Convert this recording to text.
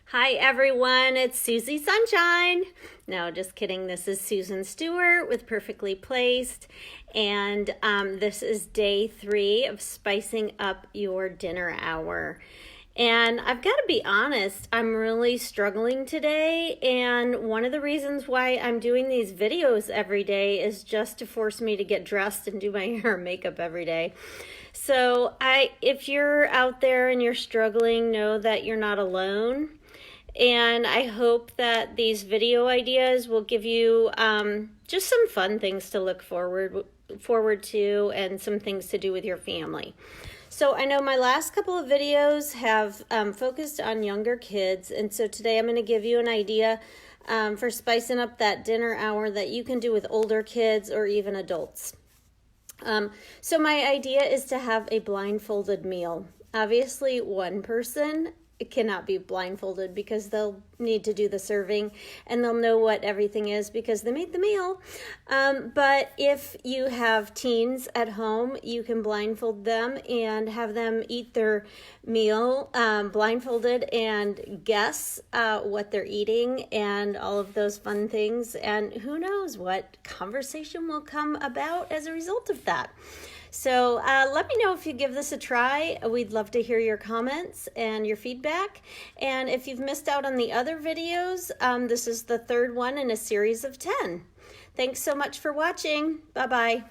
Hi everyone, it's Susie Sunshine. No, just kidding. This is Susan Stewart with Perfectly Placed, and this is day 3 of spicing up your dinner hour. And I've got to be honest, I'm really struggling today, and one of the reasons why I'm doing these videos every day is just to force me to get dressed and do my hair and makeup every day. So if you're out there and you're struggling, know that you're not alone. And I hope that these video ideas will give you just some fun things to look forward to and some things to do with your family. So I know my last couple of videos have focused on younger kids, and so today I'm going to give you an idea for spicing up that dinner hour that you can do with older kids or even adults. So my idea is to have a blindfolded meal. Obviously, one person cannot be blindfolded because they'll need to do the serving and they'll know what everything is because they made the meal. But if you have teens at home, you can blindfold them and have them eat their meal blindfolded and guess what they're eating and all of those fun things. And who knows what conversation will come about as a result of that. So let me know if you give this a try. We'd love to hear your comments and your feedback. And if you've missed out on the other videos, this is the third one in a series of 10. Thanks so much for watching. Bye-bye.